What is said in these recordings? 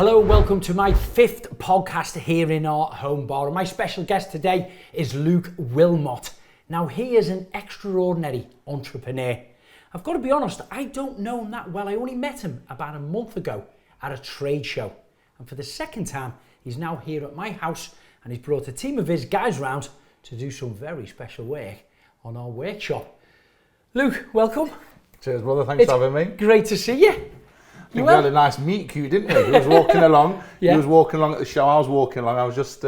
Hello, welcome to my 5th podcast here in our home bar. And my special guest today is Luke Willmott. Now, he is an extraordinary entrepreneur. I've got to be honest, I don't know him that well. I only met him about a month ago at a trade show. And for the second time, he's now here at my house and he's brought a team of his guys round to do some very special work on our workshop. Luke, welcome. Cheers, brother. Thanks for having me. Great to see you. You had a nice meet cute, didn't you? He was walking along. Yeah. He was walking along at the show. I was walking along. I was just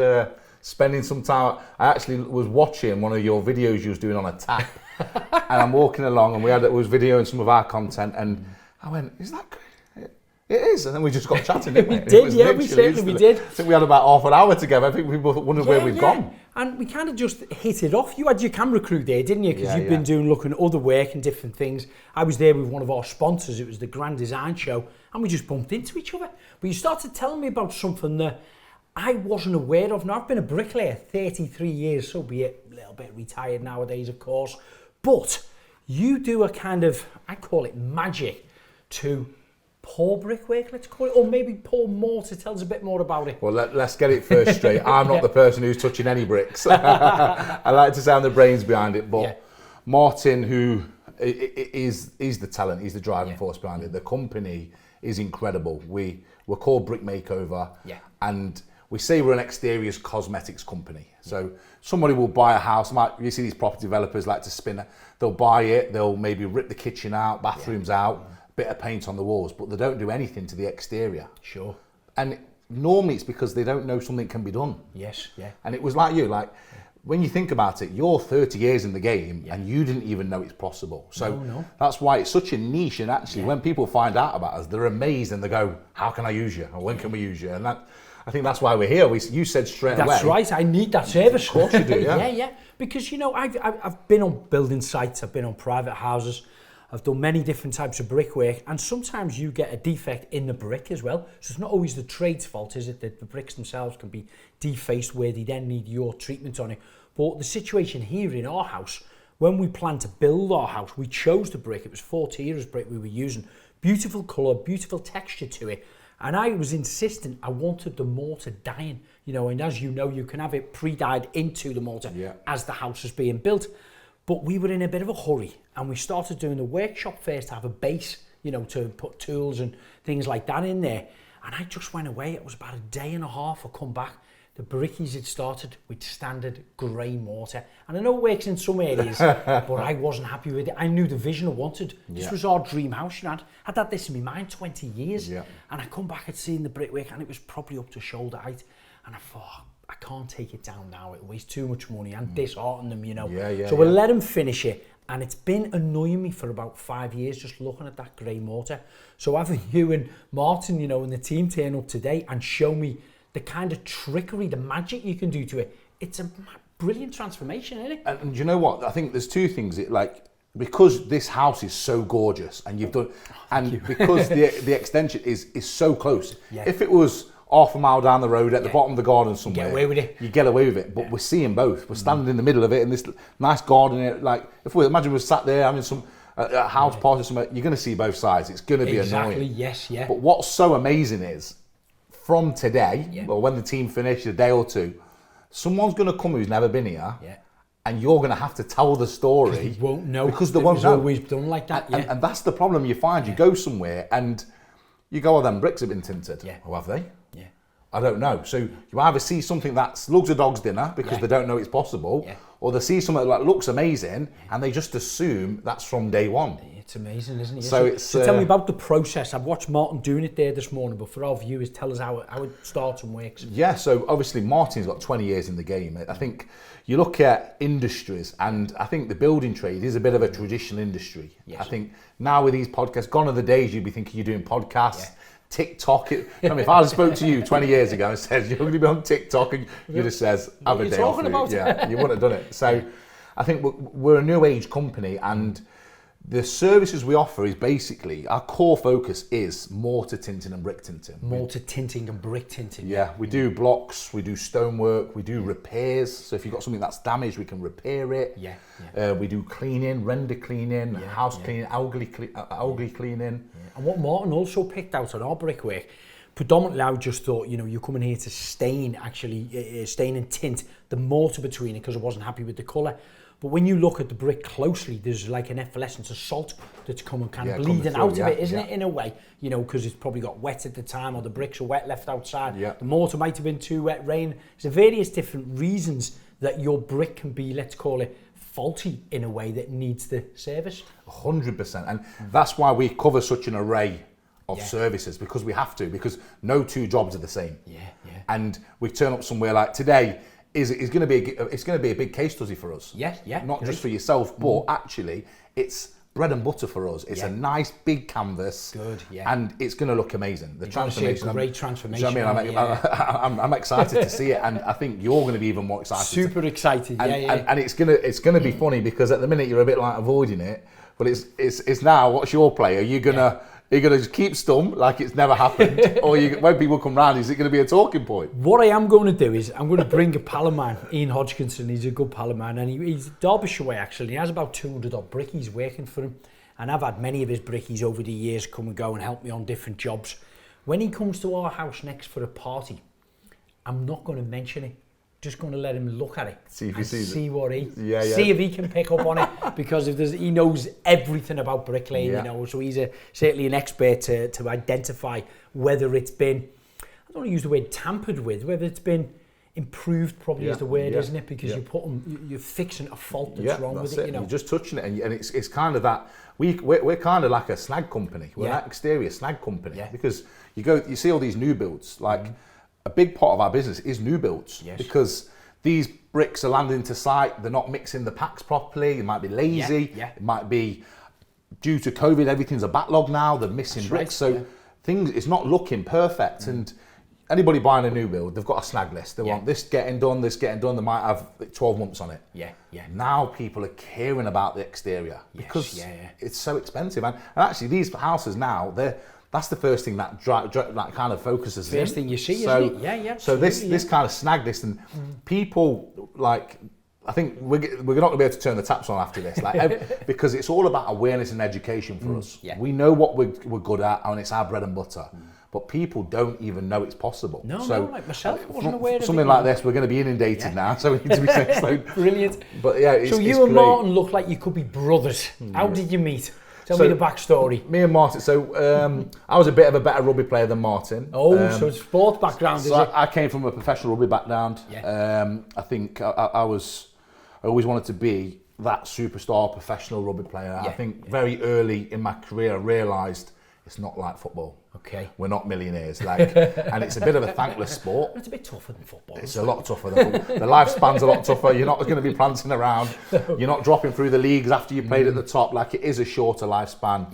spending some time. I actually was watching one of your videos you was doing on a tap. And I'm walking along, and was videoing some of our content, and I went, "Is that great?" It is, and then we just got chatting, didn't we? We did, yeah, we certainly did. I think we had about half an hour together. I think we both wondered where we've gone. And we kind of just hit it off. You had your camera crew there, didn't you? Because you've been looking at other work and different things. I was there with one of our sponsors. It was the Grand Design Show, and we just bumped into each other. But you started telling me about something that I wasn't aware of. Now, I've been a bricklayer 33 years, so be it a little bit retired nowadays, of course. But you do a kind of, I call it magic, to pour brickwork, let's call it, or maybe pour mortar. Tell us a bit more about it. Well, let's get it first straight. I'm not the person who's touching any bricks. I like to sound the brains behind it, but Martin, who is the talent, he's the driving force behind it. The company is incredible. We're called Brick Makeover, and we say we're an exteriors cosmetics company. So somebody will buy a house. You see these property developers like to spin it. They'll buy it. They'll maybe rip the kitchen out, bathrooms out, bit of paint on the walls, but they don't do anything to the exterior. Sure. And normally it's because they don't know something can be done. Yes, yeah. And it was like you, when you think about it, you're 30 years in the game and you didn't even know it's possible. So that's why it's such a niche. And actually, when people find out about us, they're amazed and they go, "How can I use you? Or when can we use you?" And I think that's why we're here. You said straight away. That's right. I need that service. Of course you do. Yeah. yeah. Because I've been on building sites. I've been on private houses. I've done many different types of brickwork, and sometimes you get a defect in the brick as well. So it's not always the trade's fault, is it? That the bricks themselves can be defaced where they then need your treatment on it. But the situation here in our house, when we planned to build our house, we chose the brick. It was 4 tiers brick we were using. Beautiful colour, beautiful texture to it. And I was insistent I wanted the mortar dying, and as you know, you can have it pre-dyed into the mortar as the house is being built. But we were in a bit of a hurry, and we started doing the workshop first to have a base, to put tools and things like that in there. And I just went away. It was about a day and a half. I come back. The brickies had started with standard grey mortar. And I know it works in some areas, but I wasn't happy with it. I knew the vision I wanted. This was our dream house. I'd had this in my mind 20 years. Yeah. And I come back and seen the brickwork, and it was probably up to shoulder height. And I thought, I can't take it down now. It wastes too much money and dishearten them, So we'll let them finish it. And it's been annoying me for about 5 years just looking at that grey mortar. So having you and Martin, and the team turn up today and show me the kind of trickery, the magic you can do to it, it's a brilliant transformation, isn't it? And you know what? I think there's two things. Because this house is so gorgeous, and you've done, because the extension is so close. Yeah. If it was half a mile down the road at the bottom of the garden somewhere, get away with it. You get away with it. But we're seeing both. We're standing in the middle of it in this nice garden. Imagine we're sat there having a house party somewhere, you're going to see both sides. It's going to be annoying. Exactly. Yes. Yeah. But what's so amazing is, from today, or when the team finish, a day or two, someone's going to come who's never been here, and you're going to have to tell the story. They won't know. Because they won't know. It's always done like that, And that's the problem you find. You go somewhere and you go, "Oh, them bricks have been tinted." Yeah. Oh, have they? Yeah. I don't know. So you either see something that looks a dog's dinner because they don't know it's possible, or they see something that looks amazing and they just assume that's from day one. It's amazing, isn't it? So tell me about the process. I've watched Martin doing it there this morning, but for our viewers, tell us how it starts and works. Yeah, so obviously Martin's got 20 years in the game. I think you look at industries, and I think the building trade is a bit of a traditional industry. Yes. I think now with these podcasts, gone are the days you'd be thinking you're doing podcasts. TikTok. If I spoke to you 20 years ago and said you're going to be on TikTok, and you just says, "Have a day off." You wouldn't have done it. So I think we're a new age company, and the services we offer is basically, our core focus is mortar tinting and brick tinting. Mortar tinting and brick tinting. Yeah, we do blocks, we do stonework, we do repairs. So if you've got something that's damaged, we can repair it. We do cleaning, render cleaning, house cleaning, algae cleaning. And what Martin also picked out on our brickwork, predominantly I just thought, you know, you're coming here to stain and tint the mortar between it because I wasn't happy with the colour. But when you look at the brick closely, there's like an efflorescence of salt that's coming bleeding out of it, isn't it, in a way? You know, because it's probably got wet at the time, or the bricks are wet left outside. Yeah. The mortar might have been too wet, rain. There's various different reasons that your brick can be, let's call it, faulty in a way that needs the service. 100%. And that's why we cover such an array of services, because we have to, because no two jobs are the same. And we turn up somewhere like today, it's going to be a big case study for us. Not just for yourself, but actually it's bread and butter for us. It's a nice big canvas. And it's going to look amazing. The transformation, great transformation. You know what I mean? I'm excited to see it, and I think you're going to be even more excited. Super excited. And it's going to be funny, because at the minute you're a bit like avoiding it, but it's now. What's your play? Are you gonna just keep stum like it's never happened, or when people come round, is it going to be a talking point? What I am going to do is I'm going to bring a pal of mine, Ian Hodgkinson. He's a good pal of mine, and he's Derbyshire way actually. He has about 200 odd brickies working for him, and I've had many of his brickies over the years come and go and help me on different jobs. When he comes to our house next for a party, I'm not going to mention it. Just going to let him look at it, see if he sees it. See if he can pick up on it, because he knows everything about bricklaying, you know, so he's certainly an expert to identify whether it's been, I don't want to use the word tampered with, whether it's been improved, probably is the word, isn't it? Because you're fixing a fault that's wrong with it, you know. You're just touching it, and it's kind of that, we're kind of like a snag company. We're an exterior snag company, because you see all these new builds, like, a big part of our business is new builds, because these bricks are landing to site, they're not mixing the packs properly, it might be lazy, it might be due to COVID, everything's a backlog now, they're missing bricks, so it's not looking perfect. And anybody buying a new build, they've got a snag list, they want this getting done, they might have 12 months on it. Now people are caring about the exterior, because it's so expensive, and actually these houses now, that's the first thing that kind of focuses in. First thing you see, isn't it? So this kind of snag list, and people, like, I think we're not going to be able to turn the taps on after this, like, because it's all about awareness and education for us. We know what we're good at, and it's our bread and butter. But people don't even know it's possible. No, like myself, I wasn't aware of it. Something like this, we're going to be inundated now, so we need to be saying slow. Brilliant. But yeah, so you and Martin look like you could be brothers. How did you meet? Tell me the backstory. Me and Martin, I was a bit of a better rugby player than Martin. So it's sport background, is it? I came from a professional rugby background. I think I always wanted to be that superstar professional rugby player. I think very early in my career I realised it's not like football. We're not millionaires, and it's a bit of a thankless sport. It's a bit tougher than football. It's a lot tougher than football. The lifespan's a lot tougher. You're not going to be prancing around. You're not dropping through the leagues after you played at the top. Like, it is a shorter lifespan.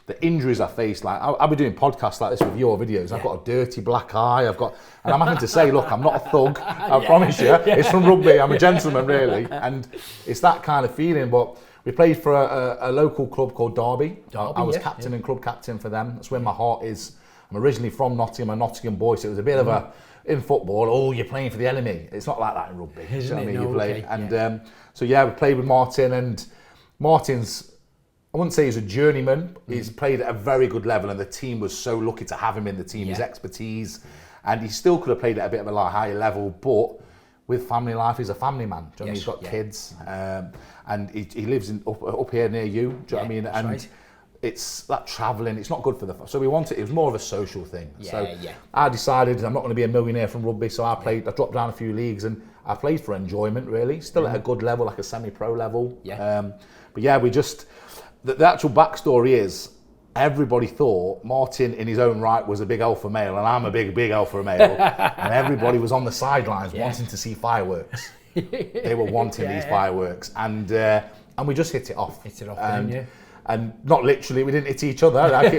The injuries I faced, like, I'll be doing podcasts like this with your videos. I've got a dirty black eye. And I'm having to say, look, I'm not a thug. I promise you. It's from rugby. I'm a gentleman, really. And it's that kind of feeling. But we played for a local club called Derby. I was captain and club captain for them. That's where my heart is. I'm originally from Nottingham, a Nottingham boy, so it was a bit of a, in football, you're playing for the enemy. It's not like that in rugby. Isn't it? You play. And we played with Martin, and Martin's, I wouldn't say he's a journeyman, he's played at a very good level, and the team was so lucky to have him in the team, his expertise, and he still could have played at a bit of a higher level, but with family life, he's a family man. Do you know what I mean? He's got kids, and he lives up here near you. Do you know what I mean? And it's that travelling. It's not good for so we wanted. It was more of a social thing. I decided I'm not going to be a millionaire from rugby, so I dropped down a few leagues, and I played for enjoyment. Really, still at a good level, like a semi-pro level. We just the actual backstory is, everybody thought Martin in his own right was a big alpha male, and I'm a big alpha male, and everybody was on the sidelines wanting to see fireworks. They were wanting these fireworks, and we just hit it off. And not literally, we didn't hit each other. Like,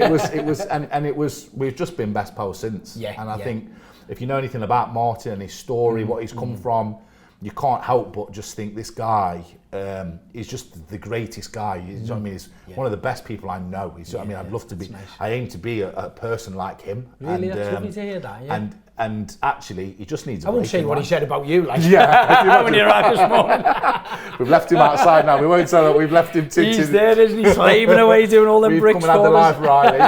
we've just been best pals since. And I think if you know anything about Martin and his story, what he's come from, you can't help but just think this guy is just the greatest guy. You know what I mean? He's one of the best people I know. He's, I mean, I'd love to be. Nice. I aim to be a person like him. Really, that's lovely to hear that. And actually, he just needs. I won't say what he said about you, like. When you arrived this morning. We've left him outside now. We won't say that. We've left him. He's there, isn't he? Slaving away, doing all them bricks. We've come and had the life, Riley.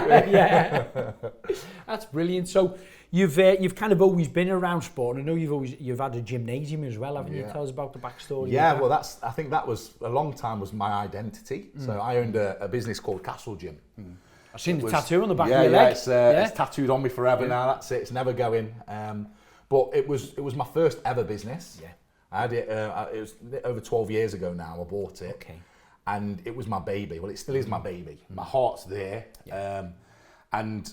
That's brilliant. So you've kind of always been around sport. And I know you've had a gymnasium as well, haven't you? Tell us about the backstory. Yeah, well, I think that was a long time was my identity. So I owned a business called Castle Gym. I've seen the tattoo on the back of your leg. It's tattooed on me forever now. That's it. It's never going. But it was my first ever business. Yeah. I had it. It was over 12 years ago now. I bought it. Okay. And it was my baby. Well, it still is my baby. My heart's there. Yeah. And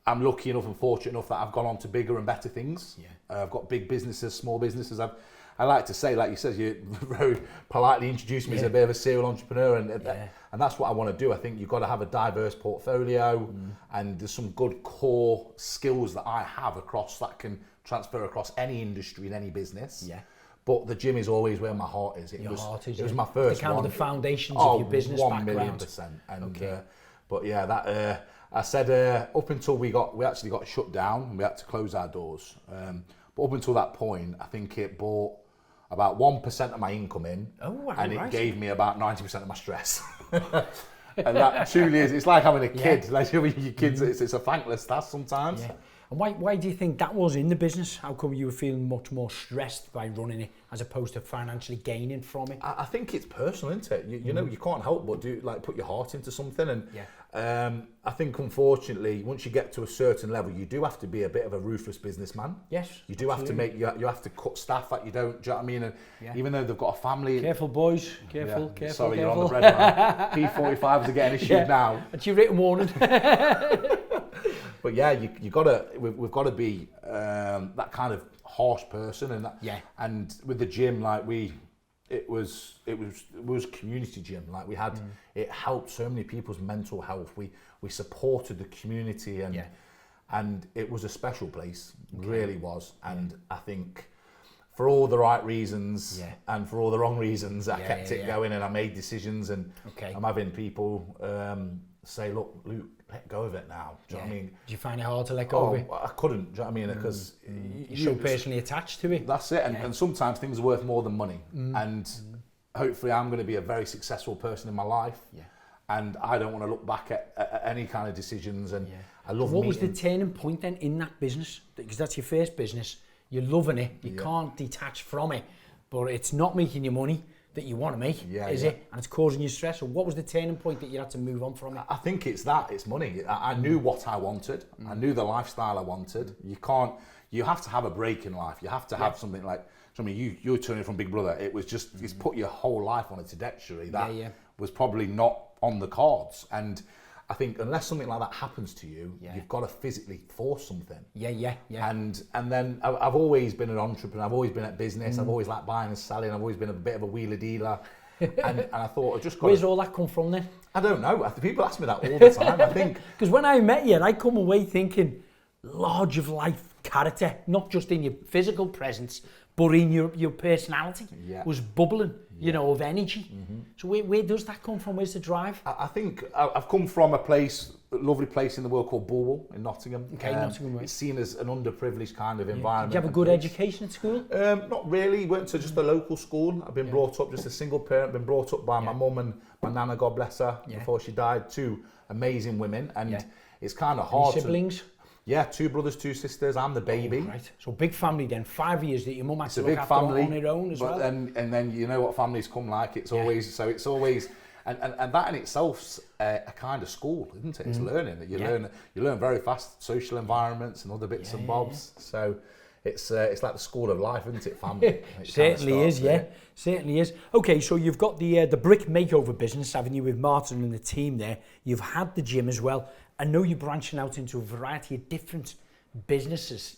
I'm lucky enough and fortunate enough that I've gone on to bigger and better things. Yeah. I've got big businesses, small businesses. I like to say, like you said, you very politely introduced me as a bit of a serial entrepreneur, and that's what I want to do. I think you've got to have a diverse portfolio, and there's some good core skills that I have across that can transfer across any industry and any business. Yeah. But the gym is always where my heart is. It was my first one. The foundations of your business background. 1,000,000%. And but yeah, that I said up until we actually got shut down and we had to close our doors. But up until that point, I think it brought about 1% of my income in, and it gave me about 90% of my stress. And that truly is. It's like having a kid. Yeah. Like your kids, it's a thankless task sometimes. Yeah. And why do you think that was in the business? How come you were feeling much more stressed by running it as opposed to financially gaining from it? I think it's personal, isn't it? You know, you can't help but put your heart into something. And I think, unfortunately, once you get to a certain level, you do have to be a bit of a ruthless businessman. Yes, you do absolutely. Have to you have to cut staff that you don't. Do you know what I mean? And even though they've got a family. Careful, boys. Careful. Sorry, you're on the red line. P45s are getting issued now. That's your written warning. But yeah, we've got to be that kind of harsh person, and with the gym, like it was community gym. Like we had, it helped so many people's mental health. We supported the community, and it was a special place, really was. And I think for all the right reasons and for all the wrong reasons, I kept it going, and I made decisions, and I'm having people say, look, Luke, let go of it now. Do you know what I mean? Did you find it hard to let go of it? I couldn't, do you know what I mean? Because you're so personally attached to it. That's it, and sometimes things are worth more than money. And hopefully I'm going to be a very successful person in my life. Yeah. And I don't want to look back at any kind of decisions. And I love What was the turning point then in that business? Because that's your first business. You're loving it. You can't detach from it. But it's not making you money that you want to make, is it? And it's causing you stress. So what was the turning point that you had to move on from it? I think it's money. I knew what I wanted. I knew the lifestyle I wanted. You have to have a break in life. You have to have something like, I mean, you're turning from Big Brother. It was just, it's put your whole life on a trajectory that was probably not on the cards. And I think unless something like that happens to you, you've got to physically force something. Yeah. And then I've always been an entrepreneur. I've always been at business. I've always liked buying and selling. I've always been a bit of a wheeler dealer. and I thought I just got. Where's all that come from then? I don't know. People ask me that all the time. I think because when I met you, I come away thinking large of life character, not just in your physical presence, but in your personality was bubbling, you know, of energy. So where does that come from? Where's the drive? I think I've come from a lovely place in the world called Bulwell in Nottingham. Okay, Nottingham, right. It's seen as an underprivileged kind of environment. Did you have a good education at school? Not really. Went to just a local school. I've been brought up just a single parent. Been brought up by my mum and my nana, God bless her, before she died. Two amazing women, and it's kind of hard. Any siblings? Yeah, 2 brothers, 2 sisters. I'm the baby. Oh, right. So big family then. 5 years that your mum had to look after on her own as well. And then you know what families come like. It's always and that in itself's a kind of school, isn't it? It's learning. You learn very fast social environments and other bits and bobs. So it's like the school of life, isn't it? Family. Certainly is. Certainly is. Okay, so you've got the brick makeover business, haven't you, with Martin and the team there? You've had the gym as well. I know you're branching out into a variety of different businesses.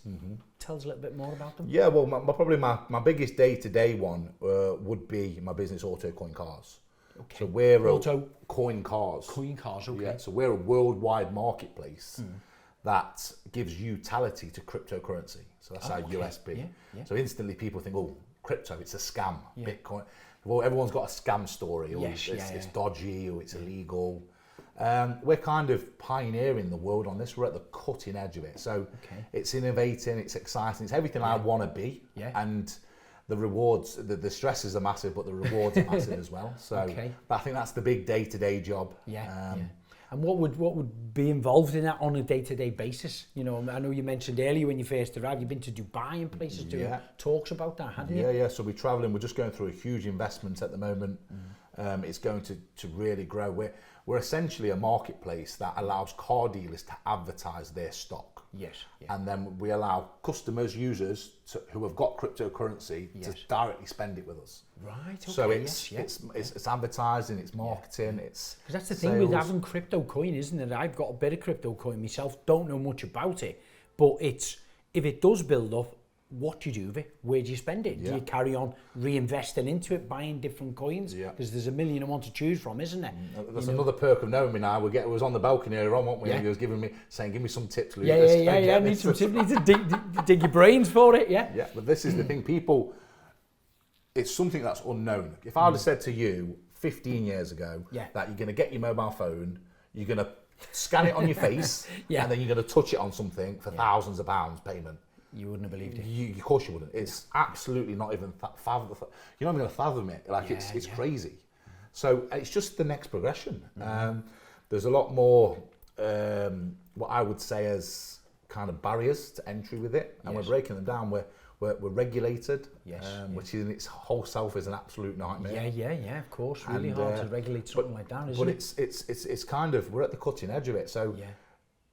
Tell us a little bit more about them. Yeah, well, probably my biggest day-to-day one would be my business, Auto Coin Cars. Okay. So we're Auto Coin Cars. Coin Cars, okay. Yeah, so we're a worldwide marketplace that gives utility to cryptocurrency. So that's our USP. Yeah. So instantly people think, oh, crypto, it's a scam. Bitcoin. Well, everyone's got a scam story. Or it's dodgy or it's illegal. We're kind of pioneering the world on this. We're at the cutting edge of it. So it's innovating, it's exciting, it's everything I want to be. Yeah. And the rewards, the stresses are massive, but the rewards are massive as well. So but I think that's the big day-to-day job. And what would be involved in that on a day-to-day basis? You know, I know you mentioned earlier when you first arrived, you've been to Dubai and places doing talks about that, hadn't you? Yeah. So we're traveling. We're just going through a huge investment at the moment. It's going to really grow. We're essentially a marketplace that allows car dealers to advertise their stock. Yes. And then we allow customers, users who have got cryptocurrency to directly spend it with us. Right. Okay. So it's advertising, it's marketing, it's because that's the sales. thing with having crypto coin, isn't it? I've got a bit of crypto coin myself. Don't know much about it, but it's if it does build up, what do you do with it? Where do you spend it? Do you carry on reinvesting into it, buying different coins? Because there's a million I want to choose from, isn't there? That's another perk of knowing me now. We was on the balcony earlier on, weren't we? And he was giving me some tips. Luke. Yeah. Need some tips. Need to dig your brains for it. Yeah. But this is the thing, people. It's something that's unknown. If I'd have said to you 15 years ago that you're going to get your mobile phone, you're going to scan it on your face, and then you're going to touch it on something for thousands of pounds payment. You wouldn't have believed it. Of course you wouldn't. It's absolutely not even you're not even going to fathom it. Like it's crazy. So it's just the next progression. There's a lot more what I would say as kind of barriers to entry with it, and we're breaking them down. We're regulated, which in its whole self is an absolute nightmare. Yeah. Of course, really hard to regulate something like that, isn't it? But it's kind of we're at the cutting edge of it. So.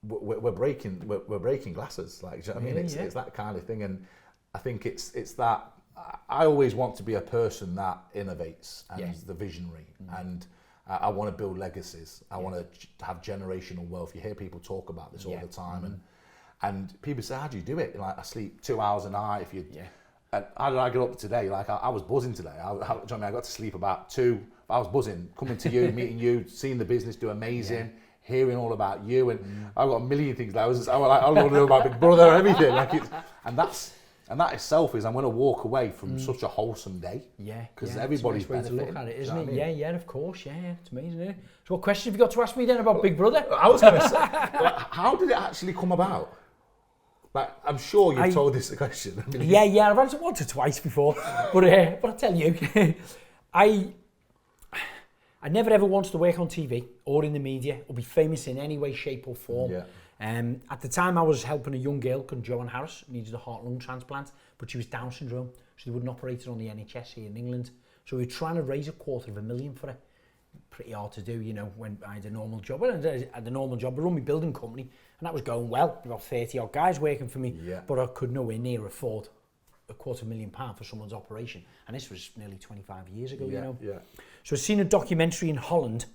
We're breaking glasses, like, do you know what I mean? It's that kind of thing, and I think it's that I always want to be a person that innovates and is the visionary, and I want to build legacies. I want to have generational wealth. You hear people talk about this all the time, and people say, how do you do it? Like, I sleep 2 hours a night. If you and how did I get up today? Like, I was buzzing today. Do you know what I mean? I got to sleep about 2. I was buzzing, coming to you, meeting you, seeing the business do amazing. Hearing all about you, and I've got a million things. I want to know about Big Brother, everything. And that itself is I'm going to walk away from such a wholesome day. Because everybody's benefiting. It's a nice way to look at it, isn't it? Yeah, of course. Yeah, it's amazing, isn't it? So, what question have you got to ask me then about Big Brother? I was going to say, how did it actually come about? Like, I'm sure you've told this question. I've answered once or twice before, but I'll tell you, I never ever wanted to work on TV or in the media or be famous in any way, shape or form. At the time I was helping a young girl called Joan Harris, needed a heart-lung transplant, but she was Down syndrome, so they wouldn't operate her on the NHS here in England. So we were trying to raise $250,000 for her. Pretty hard to do, you know, when I had a normal job. I had a normal job, I run my building company, and that was going well. About 30 odd guys working for me, but I could nowhere near afford £250,000 for someone's operation, and this was nearly 25 years ago, you know. So I've seen a documentary in Holland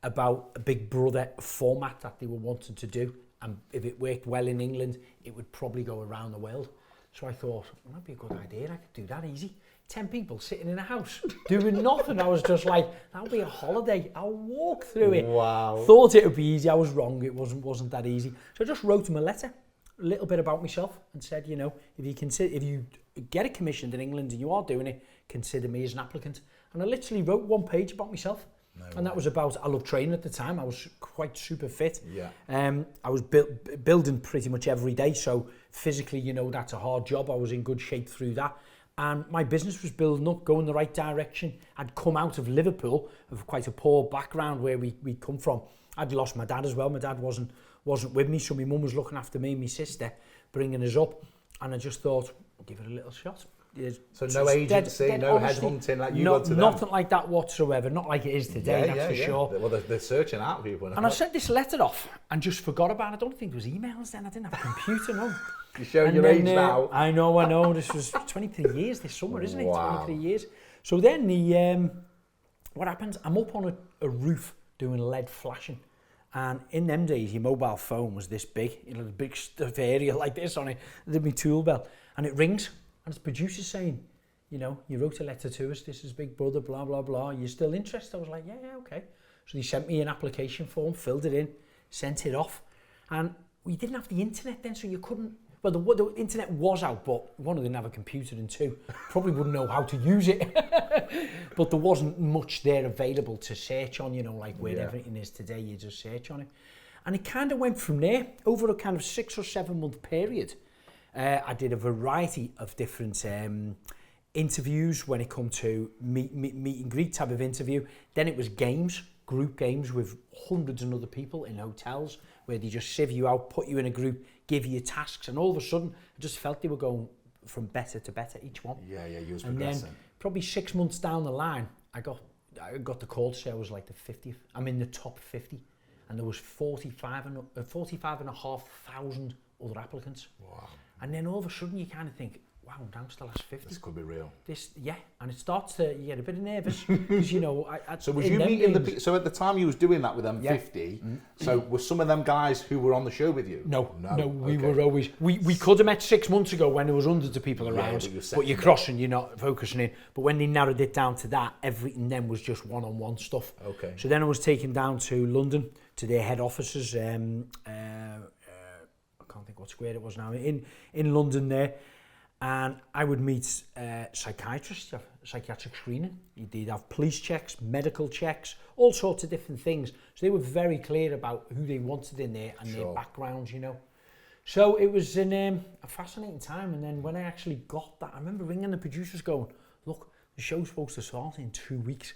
about a Big Brother format that they were wanting to do, and if it worked well in England, it would probably go around the world. So I thought, well, that'd be a good idea, I could do that easy. 10 people sitting in a house doing nothing. I was just like, that'll be a holiday, I'll walk through it. Wow. Thought it would be easy, I was wrong, it wasn't that easy. So I just wrote him a letter, a little bit about myself, and said, you know, if you get it commissioned in England and you are doing it, consider me as an applicant. And I literally wrote 1 page about myself. That was about, I loved training at the time. I was quite super fit. I was building pretty much every day. So physically, you know, that's a hard job. I was in good shape through that. And my business was building up, going the right direction. I'd come out of Liverpool, of quite a poor background where we come from. I'd lost my dad as well. My dad wasn't with me, so my mum was looking after me and my sister, bringing us up. And I just thought, I'll give it a little shot. So no agency, no headhunting like you got to them? Nothing like that whatsoever, not like it is today, that's for sure. Well, they're searching out people. And I sent this letter off and just forgot about it. I don't think there was emails then, I didn't have a computer, no. You're showing your age now. I know, this was 23 years this summer, isn't it? Wow. 23 years. So then what happens, I'm up on a roof doing LED flashing. And in them days, your mobile phone was this big, you know, the big stuff area like this on it. I did my tool bell, and it rings, and it's producer saying, you know, you wrote a letter to us, this is Big Brother, blah, blah, blah. You're still interested? I was like, yeah, okay. So they sent me an application form, filled it in, sent it off. And we didn't have the internet then, so you couldn't, well, the internet was out, but one, didn't have a computer, and two, probably wouldn't know how to use it. But there wasn't much there available to search on, you know, like where everything is today, you just search on it. And it kind of went from there, over a kind of 6 or 7 month period. I did a variety of different interviews when it come to meet and greet type of interview. Then it was games, group games with hundreds of other people in hotels where they just sieve you out, put you in a group, give you tasks, and all of a sudden I just felt they were going from better to better, each one. Yeah, you was and progressing. Then probably 6 months down the line, I got the call to say I was like the 50th. I'm in the top 50, and there was 45,500 other applicants. Wow. And then all of a sudden you kind of think, wow, I'm down to the last 50. This could be real. And it starts to, you get a bit nervous because, you know, so was you meeting so at the time you was doing that with them 50, so were some of them guys who were on the show with you? No, we were always, we could have met 6 months ago when there was hundreds of people around, but you're crossing, you're not focusing in. But when they narrowed it down to that, everything then was just one-on-one stuff. Okay. So then I was taken down to London, to their head offices, I can't think what square it was now, in London there. And I would meet psychiatrists, psychiatric screening. They'd have police checks, medical checks, all sorts of different things. So they were very clear about who they wanted in there and their backgrounds, you know. So it was a fascinating time. And then when I actually got that, I remember ringing the producers going, look, the show's supposed to start in 2 weeks.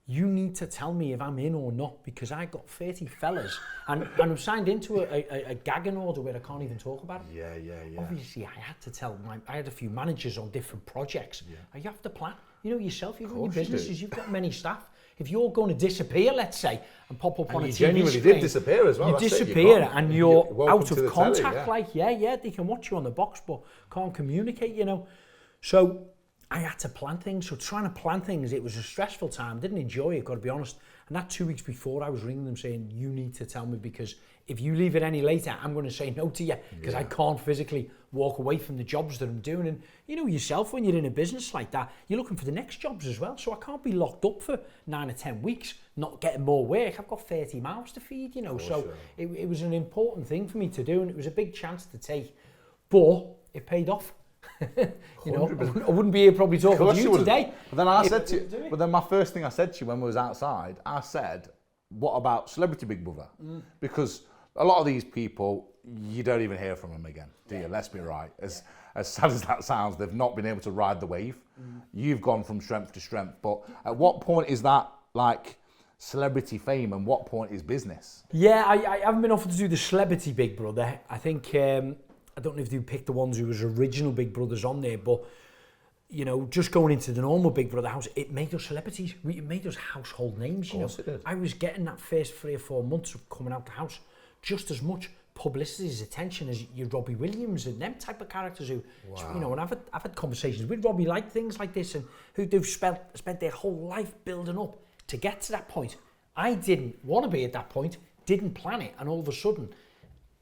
You need to tell me if I'm in or not, because I got 30 fellas and I'm signed into a gagging order where I can't even talk about it. Yeah. Obviously, I had to tell I had a few managers on different projects. Yeah. You have to plan. You know yourself, you've got your businesses, you've got many staff. If you're going to disappear, let's say, and pop up on a TV screen. You genuinely did disappear as well. You disappear and you're out of contact. Telly, they can watch you on the box, but can't communicate, you know. So I had to plan things. So trying to plan things, it was a stressful time. Didn't enjoy it, got to be honest. And that 2 weeks before, I was ringing them saying, you need to tell me, because if you leave it any later, I'm going to say no to you, because I can't physically walk away from the jobs that I'm doing. And you know yourself, when you're in a business like that, you're looking for the next jobs as well. So I can't be locked up for 9 or 10 weeks, not getting more work. I've got 30 mouths to feed, you know. It was an important thing for me to do, and it was a big chance to take. But it paid off. You know, I wouldn't be here probably talking to you today. But then I said to you, but then my first thing I said to you when we was outside, I said, what about Celebrity Big Brother? Because a lot of these people, you don't even hear from them again, do you? Let's be right. As sad as that sounds, they've not been able to ride the wave. You've gone from strength to strength. But at what point is that like celebrity fame, and what point is business? Yeah, I haven't been offered to do the Celebrity Big Brother. I think I don't know if they picked the ones who was original Big Brothers on there, but you know, just going into the normal Big Brother house, it made us celebrities. It made us household names. You know, it did. I was getting that first 3 or 4 months of coming out the house just as much publicity as attention as your Robbie Williams and them type of characters who, you know, and I've had conversations with Robbie like things like this, and who they've spent their whole life building up to get to that point. I didn't want to be at that point, didn't plan it, and all of a sudden,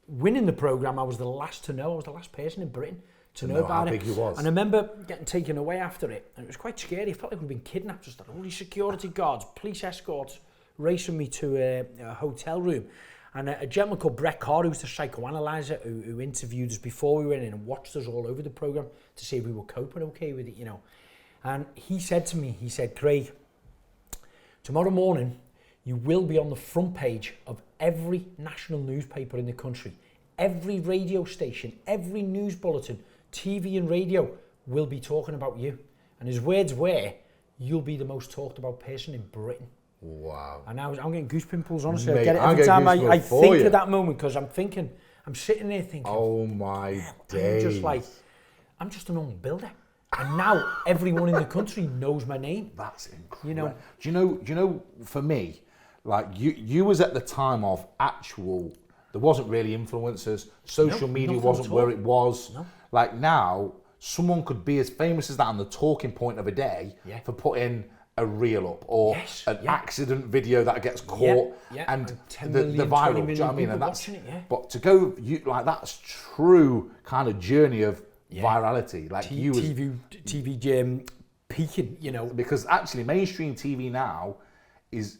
winning the programme, I was the last to know. I was the last person in Britain to know about it. And I remember getting taken away after it, and it was quite scary. I felt like we'd been kidnapped. Just all these security guards, police escorts, racing me to a hotel room. And a gentleman called Brett Carr, who's the psychoanalyzer, who interviewed us before we went in and watched us all over the programme to see if we were coping okay with it, you know. And he said to me, he said, Craig, tomorrow morning, you will be on the front page of every national newspaper in the country. Every radio station, every news bulletin, TV and radio will be talking about you. And his words were, you'll be the most talked about person in Britain. Wow. And I'm getting goose pimples, honestly. Mate, I get it every time I think of that moment, because I'm sitting there thinking, oh my days. I'm just a normal builder. And now everyone in the country knows my name. That's incredible. You know, do you know, for me, like you was at the time of actual, there wasn't really influencers, social media wasn't where it was. No. Like now, someone could be as famous as that on the talking point of a day for putting a reel up or an accident video that gets caught and the viral, do you know what I mean? And that's, but to go, like that's true kind of journey of virality. Like TV peaking, you know. Because actually mainstream TV now is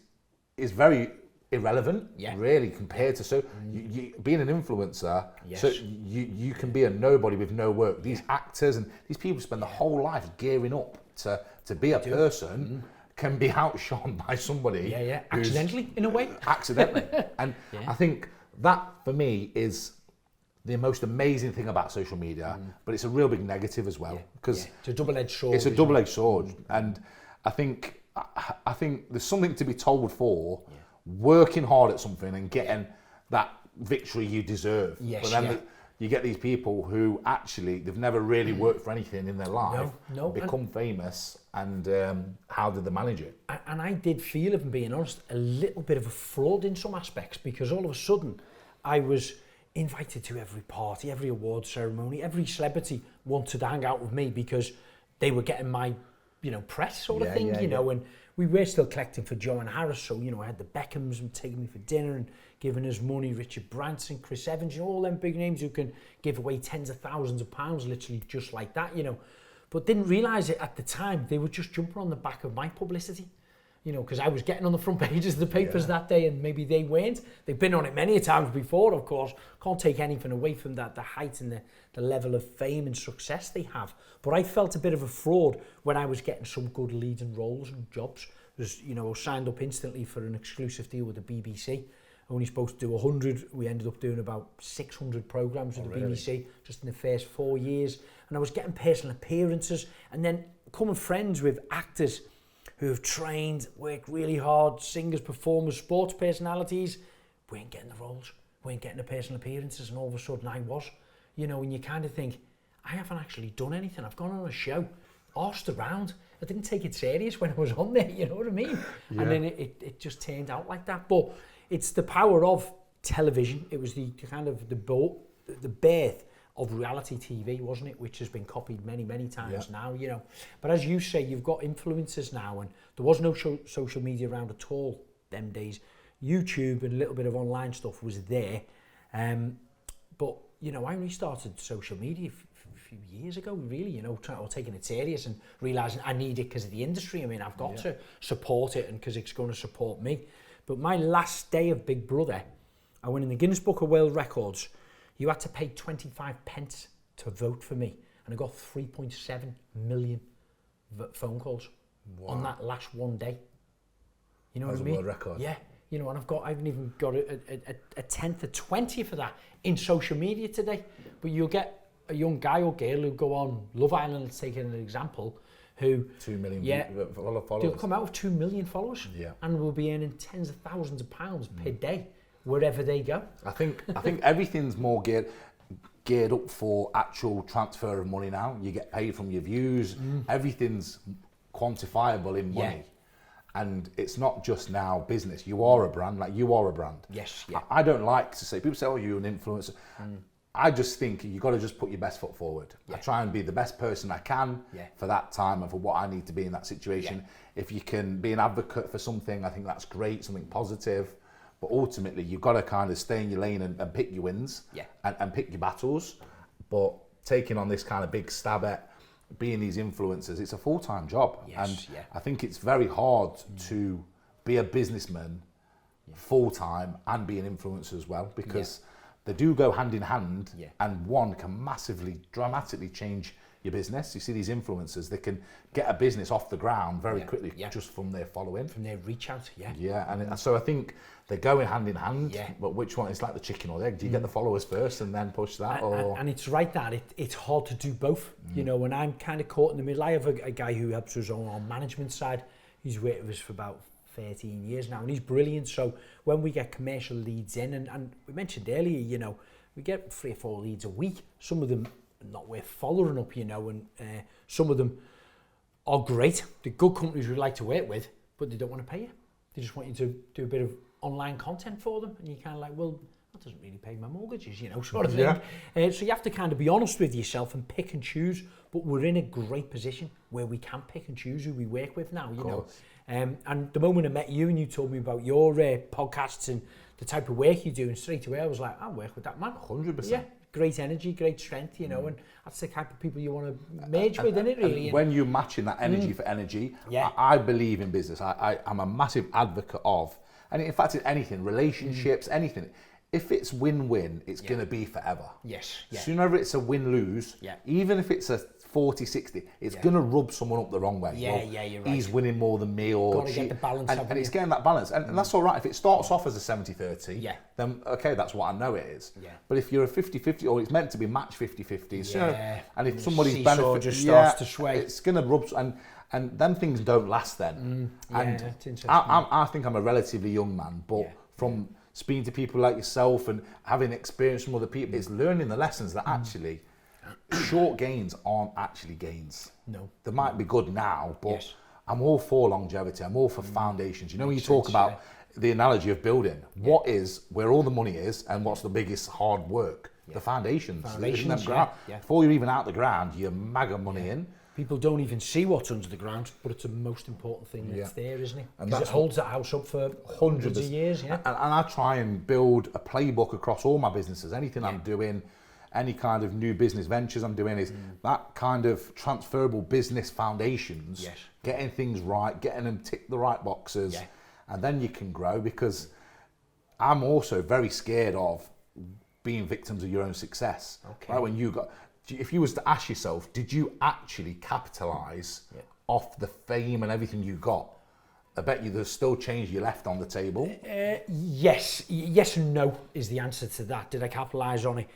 very irrelevant, really, compared to you being an influencer. So you can be a nobody with no work. These actors and these people spend their whole life gearing up to be a person. Can be outshone by somebody. Accidentally, in a way. Accidentally. And I think that for me is the most amazing thing about social media, but it's a real big negative as well, because it's a double-edged sword. It's a double-edged sword, and I think there's something to be told for working hard at something and getting that victory you deserve. Yes, but then you get these people who actually, they've never really worked for anything in their life, become famous, and how did they manage it? And I did feel, if I'm being honest, a little bit of a fraud in some aspects, because all of a sudden I was invited to every party, every award ceremony, every celebrity wanted to hang out with me because they were getting my, press sort of thing, and we were still collecting for Joe and Harris, so, I had the Beckhams and taking me for dinner and giving us money, Richard Branson, Chris Evans, all them big names who can give away tens of thousands of pounds, literally just like that, but didn't realise it at the time. They were just jumping on the back of my publicity, because I was getting on the front pages of the papers that day, and maybe they weren't. They've been on it many times before, of course. Can't take anything away from that, the height and the level of fame and success they have. But I felt a bit of a fraud when I was getting some good leading roles and jobs. Was, signed up instantly for an exclusive deal with the BBC. Only supposed to do 100. We ended up doing about 600 programmes with the BBC just in the first 4 years. And I was getting personal appearances, and then becoming friends with actors who have trained, worked really hard, singers, performers, sports personalities, weren't getting the roles, weren't getting the personal appearances, and all of a sudden I was, and you kind of think, I haven't actually done anything. I've gone on a show, arsed around. I didn't take it serious when I was on there, you know what I mean? Yeah. And then it just turned out like that. But it's the power of television. It was the kind of the birth of reality TV, wasn't it? Which has been copied many, many times now, But as you say, you've got influencers now, and there was no social media around at all them days. YouTube and a little bit of online stuff was there. But, I only started social media a few years ago, really, taking it serious and realising I need it because of the industry. I mean, I've got to support it, and because it's going to support me. But my last day of Big Brother, I went in the Guinness Book of World Records. You had to pay 25 pence to vote for me. And I got 3.7 million phone calls on that last one day. You know what I mean? World record. Yeah. And I haven't even got a tenth or 20th of that in social media today. But you'll get a young guy or girl who go on Love Island, let's take an example, who 2 million followers. They'll come out with 2 million followers and will be earning tens of thousands of pounds per day wherever they go. I think everything's more geared up for actual transfer of money now. You get paid from your views. Everything's quantifiable in money. And it's not just now business. You are a brand, you are a brand. Yes, yeah. I don't like to say, people say, oh, you're an influencer. I just think you've got to just put your best foot forward. I try and be the best person I can for that time and for what I need to be in that situation. If you can be an advocate for something, I think that's great, something positive. But ultimately, you've got to kind of stay in your lane and pick your wins and pick your battles. But taking on this kind of big stab at being these influencers, it's a full-time job. I think it's very hard to be a businessman full-time and be an influencer as well, because they do go hand in hand, and one can massively, dramatically change your business. You see these influencers, they can get a business off the ground very quickly just from their following. From their reach out, and so I think they're going hand in hand, but which one? It's like the chicken or the egg. Do you get the followers first and then push that? And it's right that it's hard to do both, and I'm kind of caught in the middle. I have a guy who helps us on management side. He's worked with us for about 13 years now, and he's brilliant. So when we get commercial leads in, and we mentioned earlier, we get 3 or 4 leads a week. Some of them are not worth following up, and some of them are great. They're good companies we like to work with, but they don't want to pay you. They just want you to do a bit of online content for them, and you're kind of like, well, that doesn't really pay my mortgages, sort of thing. So you have to kind of be honest with yourself and pick and choose, but we're in a great position where we can pick and choose who we work with now, know. And the moment I met you and you told me about your podcasts and the type of work you do, and straight away I was like, I'll work with that man. 100%. Yeah, great energy, great strength, and that's the type of people you want to merge with, isn't it, really? And when you're matching that energy for energy, I believe in business. I'm a massive advocate of, and in fact, in anything, relationships, anything, if it's win-win, it's going to be forever. Yes. Sooner it's a win-lose, even if it's a 40-60, it's going to rub someone up the wrong way. You're right. He's winning more than me, or got to get the balance, and it's getting that balance, and that's all right. If it starts off as a 70-30, then okay, that's what I know it is. But if you're a 50-50, or it's meant to be match 50-50, and if somebody's benefit just starts to sway, it's going to rub. And And them things don't last then. And it's interesting. I think I'm a relatively young man, but from speaking to people like yourself and having experience from other people, it's learning the lessons that actually short gains aren't actually gains. No. They might be good now, but I'm all for longevity. I'm all for foundations. You know, when you talk about the analogy of building, what is where all the money is and what's the biggest hard work? The foundations. Before you're even out the ground, you're mega money in. People don't even see what's under the ground, but it's the most important thing that's there, isn't it? And because it holds that house up for hundreds of years. And I try and build a playbook across all my businesses. Anything I'm doing, any kind of new business ventures I'm doing, is that kind of transferable business foundations, getting things right, getting them tick the right boxes, and then you can grow. Because I'm also very scared of being victims of your own success. Right? When if you was to ask yourself, did you actually capitalise off the fame and everything you got? I bet you there's still change you left on the table. Yes and no is the answer to that. Did I capitalise on it?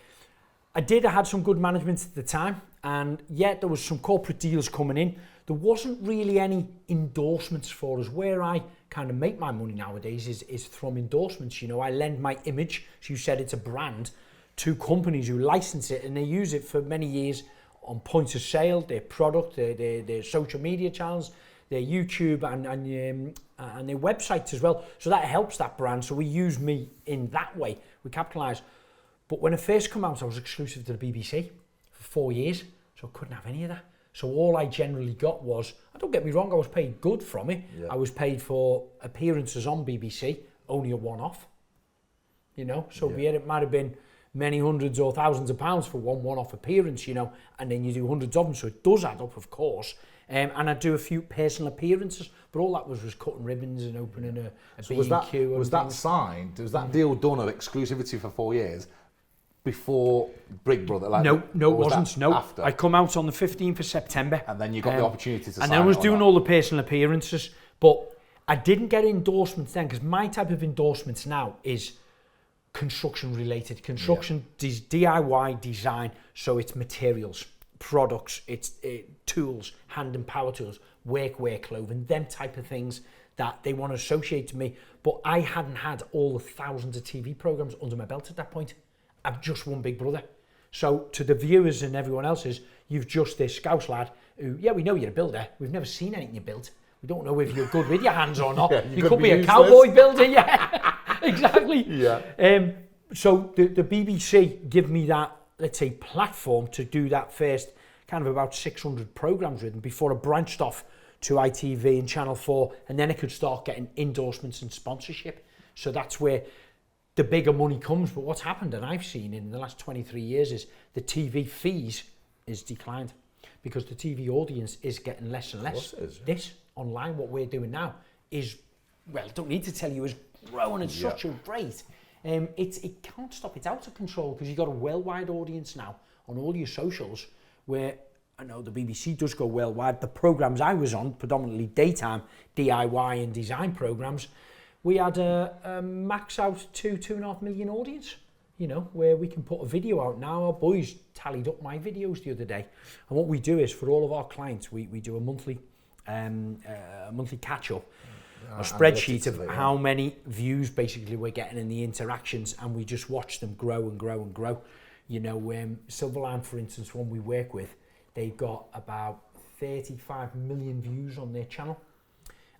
I did. I had some good management at the time, and yet there was some corporate deals coming in. There wasn't really any endorsements for us. Where I kind of make my money nowadays is from endorsements. You know, I lend my image, as you said, it's a brand, to companies who license it, and they use it for many years on points of sale, their product, their social media channels, their YouTube and their websites as well. So that helps that brand. So we use me in that way. We capitalise. But when I first come out, I was exclusive to the BBC for 4 years, so I couldn't have any of that. So all I generally got was, don't get me wrong, I was paid good from it. I was paid for appearances on BBC, only a one-off. You know, so be it might have been many hundreds or thousands of pounds for one-off appearance, you know, and then you do hundreds of them, so it does add up, of course. And I do a few personal appearances, but all that was cutting ribbons and opening a so B&Q. Was that signed? Was that deal done of exclusivity for 4 years before Big Brother? Like, no, it wasn't. No, after? I come out on the 15th of September. And then you got the opportunity to sign. And then I was doing all the personal appearances, but I didn't get endorsements then, because my type of endorsements now is construction related. Construction, DIY design, so it's materials, products, it's tools, hand and power tools, workwear, clothing, them type of things that they want to associate to me. But I hadn't had all the thousands of TV programs under my belt at that point. I've just won Big Brother. So to the viewers and everyone else's, you've just this Scouse lad who, we know you're a builder. We've never seen anything you built. We don't know if you're good with your hands or not. You could be a cowboy builder, exactly. So the BBC give me that, let's say, platform to do that first kind of about 600 programmes with them before I branched off to ITV and Channel 4, and then I could start getting endorsements and sponsorship. So that's where the bigger money comes. But what's happened, and I've seen in the last 23 years, is the TV fees is declined because the TV audience is getting less and less. This online, what we're doing now, is, well, don't need to tell you, is growing at such a rate. It can't stop. It's out of control because you've got a worldwide audience now on all your socials, where I know the BBC does go worldwide. The programmes I was on, predominantly daytime DIY and design programmes, we had a max out 2.5 million audience, you know, where we can put a video out now. Our boys tallied up my videos the other day. And what we do is, for all of our clients, we do a monthly catch-up, a spreadsheet of how many views basically we're getting in the interactions, and we just watch them grow and grow and grow. You know, Silverline, for instance, one we work with, they've got about 35 million views on their channel.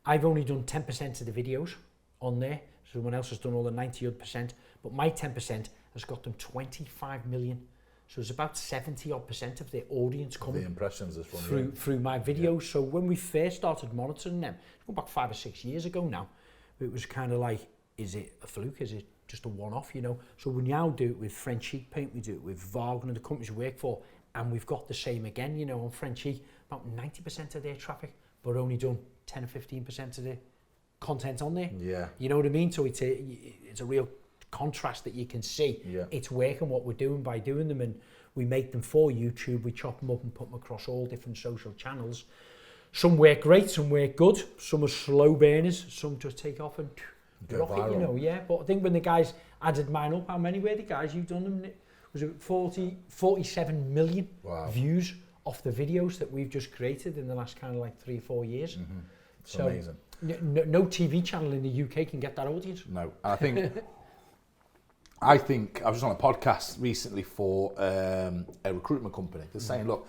I've only done 10% of the videos on there. Someone else has done all the 90-odd%, but my 10% has got them 25 million. So it's about 70-odd% of their audience coming the impressions is through my videos. So when we first started monitoring them, going back 5 or 6 years ago now, it was kind of like, is it a fluke? Is it just a one-off, you know? So we now do it with French Chic Paint, we do it with Wagner, the companies we work for, and we've got the same again, you know, on French Chic, about 90% of their traffic, but only done 10 or 15% of their content on there. You know what I mean? So it's a real contrast that you can see. It's working what we're doing by doing them, and we make them for YouTube. We chop them up and put them across all different social channels. Some work great, some work good, some are slow burners, some just take off and rocket, you know. But I think when the guys added mine up, how many were the guys you've done them? Was it 47 million views off the videos that we've just created in the last kind of like 3 or 4 years. It's amazing. No TV channel in the UK can get that audience. No, I think I was just on a podcast recently for a recruitment company. They're saying, look,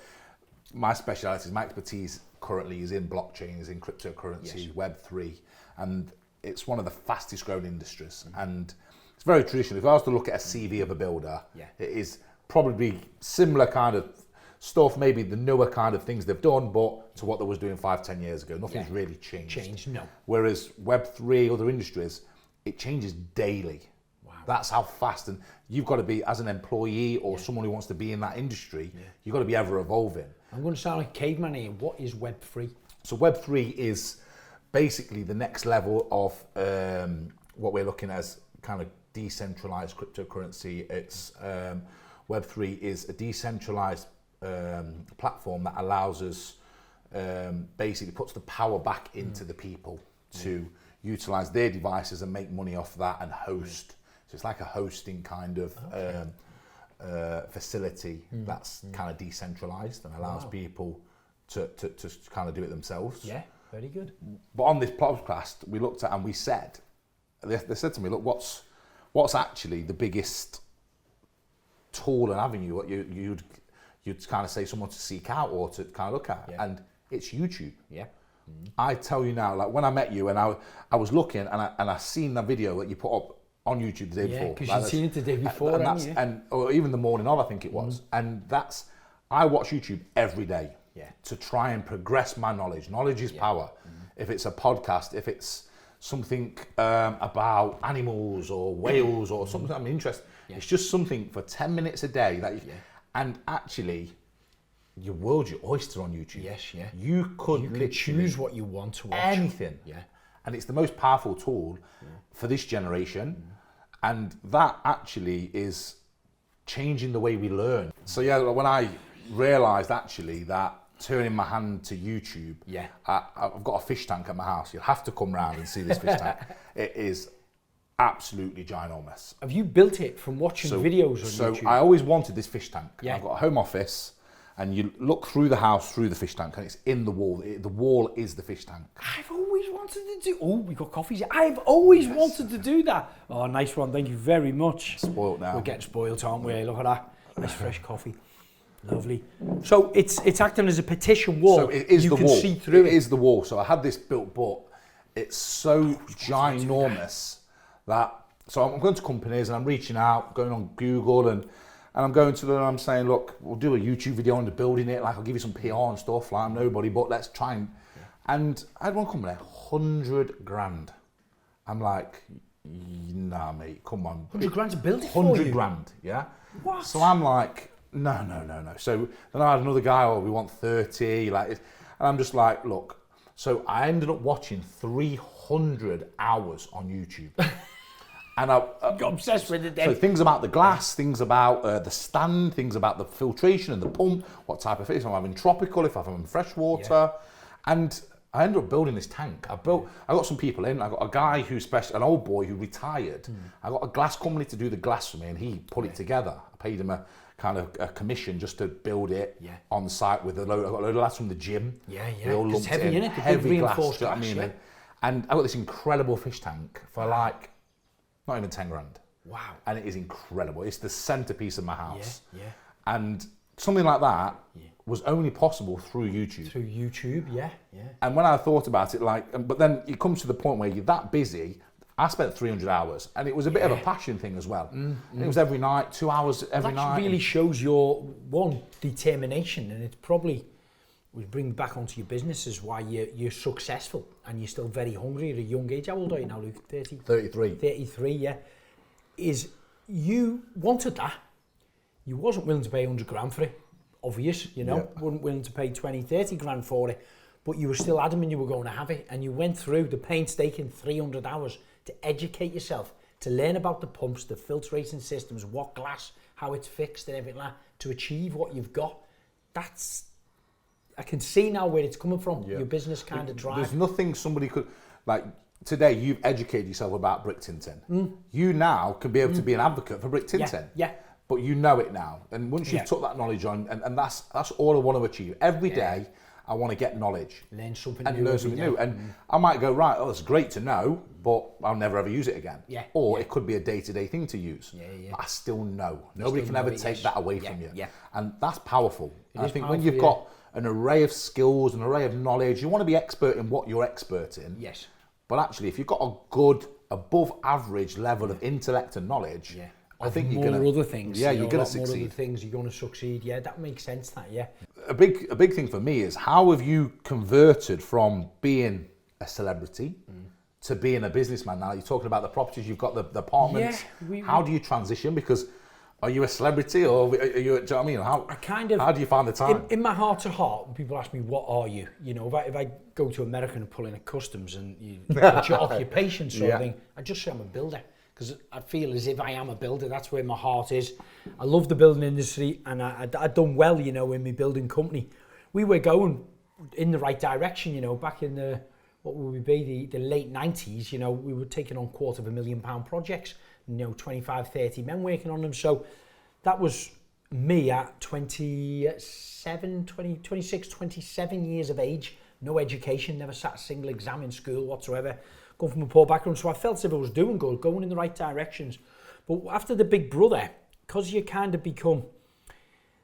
my speciality, my expertise currently is in blockchain, is in cryptocurrency, Web3, and it's one of the fastest growing industries. And it's very traditional. If I was to look at a CV of a builder, it is probably similar kind of stuff, maybe the newer kind of things they've done, but to what they was doing 5-10 years ago. Nothing's really changed. No. Whereas Web3, other industries, it changes daily. Wow. That's how fast, and you've got to be, as an employee or someone who wants to be in that industry, you've got to be ever evolving. I'm going to sound like caveman here. What is Web3? So Web3 is basically the next level of what we're looking at as kind of decentralized cryptocurrency. It's Web3 is a decentralized platform that allows us, basically puts the power back into the people to utilize their devices and make money off that and host. So it's like a hosting kind of facility that's kind of decentralized and allows people to kind of do it themselves. Yeah, very good. But on this podcast, we looked at and we said, they said to me, look, what's actually the biggest tool and avenue what you'd kind of say someone to seek out or to kind of look at, and it's YouTube. I tell you now, like when I met you and I was looking and I seen the video that you put up on YouTube the day before. Yeah, because you'd seen it the day before, or even the morning of, I think it was. And I watch YouTube every day to try and progress my knowledge. Knowledge is power. If it's a podcast, if it's something about animals or whales or something I'm interested in, it's just something for 10 minutes a day that and actually your world's your oyster on YouTube. You could choose what you want to watch. Anything. And it's the most powerful tool for this generation, and that actually is changing the way we learn. So when I realised actually that turning my hand to YouTube, I've got a fish tank at my house. You'll have to come round and see this fish tank. It is absolutely ginormous. Have you built it from watching videos on YouTube? So I always wanted this fish tank. I've got a home office, and you look through the house through the fish tank, and it's in the wall. The wall is the fish tank. I've always wanted to do. Oh, we got coffees. I've always wanted to do that. Oh, nice one. Thank you very much. Spoiled now. We're getting spoiled, aren't we? Look at that. Nice fresh coffee. Lovely. So it's acting as a partition wall. So it is you the can wall. See through it. It is the wall. So I had this built, but it's so ginormous that. So I'm going to companies and I'm reaching out, going on Google and I'm going to them and I'm saying, look, we'll do a YouTube video on the building it. Like I'll give you some PR and stuff. Like I'm nobody, but let's try and. And I had one company, 100 grand. I'm like, nah, mate, come on. 100 grand to build it for you? 100 grand, yeah. What? So I'm like, no. So then I had another guy, we want 30, like, and I'm just like, look. So I ended up watching 300 hours on YouTube. And I got obsessed with it then. So things about the glass, things about the stand, things about the filtration and the pump, what type of fish, if I'm having tropical, if I'm having freshwater. And I ended up building this tank. I got some people in. I got a guy an old boy who retired. I got a glass company to do the glass for me, and he put it together. I paid him a kind of a commission just to build it on site with I got a load of lads from the gym. They all lumped heavy in it. Heavy glass. Do you know what I mean? And I got this incredible fish tank for like not even 10 grand. Wow. And it is incredible. It's the centerpiece of my house. And something like that was only possible through YouTube. Through YouTube, And when I thought about it, but then it comes to the point where you're that busy. I spent 300 hours, and it was a bit of a passion thing as well. And it was every night, 2 hours every night. That really shows your determination, and it's probably we bring back onto your business is why you're successful and you're still very hungry at a young age. How old are you now, Luke? 30? 33. 33, Is you wanted that. You wasn't willing to pay 100 grand for it. Obvious, weren't willing to pay 20, 30 grand for it, but you were still adamant you were going to have it, and you went through the painstaking 300 hours to educate yourself, to learn about the pumps, the filtration systems, what glass, how it's fixed and everything like that, to achieve what you've got. I can see now where it's coming from, your business kind of drive. There's nothing somebody could, like today you've educated yourself about brick tinting. You now can be able to be an advocate for brick tinting. but you know it now. And once you've took that knowledge on, and that's all I want to achieve. Every day, I want to get knowledge. Learn something and new. Learn something new. And I might go, right, oh, it's great to know, but I'll never ever use it again. Yeah. Or it could be a day-to-day thing to use. But I still know. Nobody can ever take that away from you. And that's powerful. And I think when you've got an array of skills, an array of knowledge, you want to be expert in what you're expert in. Yes. But actually, if you've got a good, above average level of intellect and knowledge, I think you're going to... other things. Yeah, you're going to more succeed. other things, you're going to succeed. Yeah, that makes sense, that, A big thing for me is, how have you converted from being a celebrity to being a businessman now? You're talking about the properties, you've got the apartments. How do you transition? Because are you a celebrity, or are you, do you know what I mean? How do you find the time? In my heart to heart, when people ask me, what are you? You know, if I go to America and pull in a customs and what's your occupation sort of thing, I just say I'm a builder. Because I feel as if I am a builder, that's where my heart is. I love the building industry, and I'd done well, you know, in my building company. We were going in the right direction, you know, back in the, what would we be, the late 90s, you know, we were taking on £250,000 projects, you know, 25, 30 men working on them. So that was me at 27 years of age, no education, never sat a single exam in school whatsoever. Going from a poor background, so I felt as if I was doing good, going in the right directions. But after the big brother, because you kind of become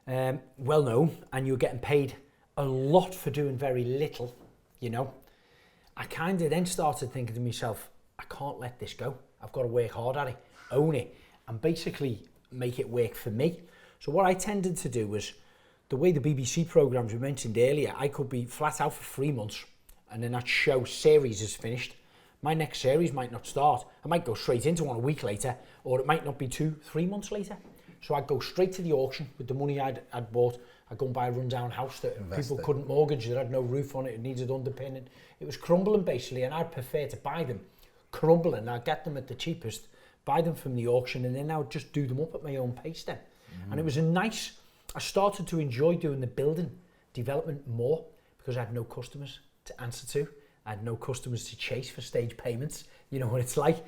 well known and you're getting paid a lot for doing very little, you know, I kind of then started thinking to myself, I can't let this go. I've got to work hard at it, own it, and basically make it work for me. So what I tended to do was, the way the BBC programmes we mentioned earlier, I could be flat out for 3 months, and then that show series is finished. My next series might not start. I might go straight into one a week later, or it might not be 2-3 months later. So I'd go straight to the auction with the money I'd bought. I'd go and buy a rundown house that people couldn't mortgage, that had no roof on it, it needed underpinning. It was crumbling basically, and I'd prefer to buy them crumbling. I'd get them at the cheapest, buy them from the auction, and then I would just do them up at my own pace then. And it was I started to enjoy doing the building development more, because I had no customers to answer to. I had no customers to chase for stage payments. You know what it's like.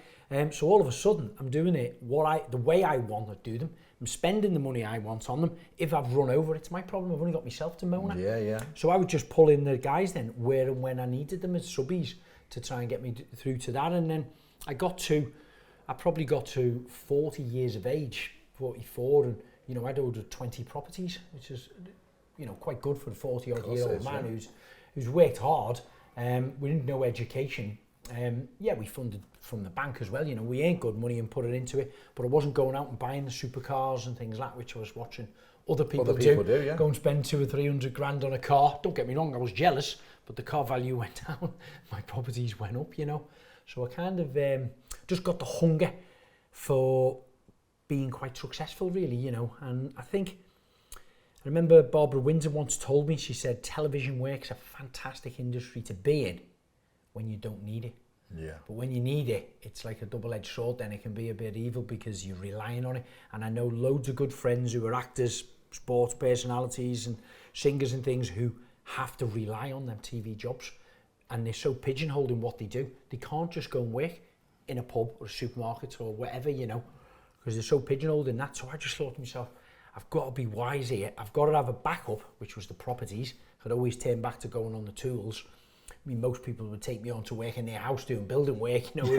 So all of a sudden, I'm doing it the way I want to do them. I'm spending the money I want on them. If I've run over, it's my problem. I've only got myself to moan at. Yeah. So I would just pull in the guys then, where and when I needed them as subbies, to try and get me through to that. And then I probably got to 40 years of age, 44, and you know, I'd ordered 20 properties, which is, you know, quite good for a 40-odd-year-old man who's worked hard. We didn't know education. We funded from the bank as well. You know, we earned good money and put it into it, but I wasn't going out and buying the supercars and things like that, which I was watching other people do. Go and spend 200 or 300 grand on a car. Don't get me wrong, I was jealous, but the car value went down. My properties went up, you know. So I kind of just got the hunger for being quite successful, really, you know. And I remember Barbara Windsor once told me, she said, television work's a fantastic industry to be in when you don't need it. Yeah. But when you need it, it's like a double-edged sword, then it can be a bit evil because you're relying on it. And I know loads of good friends who are actors, sports personalities and singers and things who have to rely on them TV jobs. And they're so pigeonholed in what they do. They can't just go and work in a pub or a supermarket or whatever, you know, because they're so pigeonholed in that. So I just thought to myself, I've got to be wise here. I've got to have a backup, which was the properties. I'd always turn back to going on the tools. I mean, most people would take me on to work in their house doing building work, you know,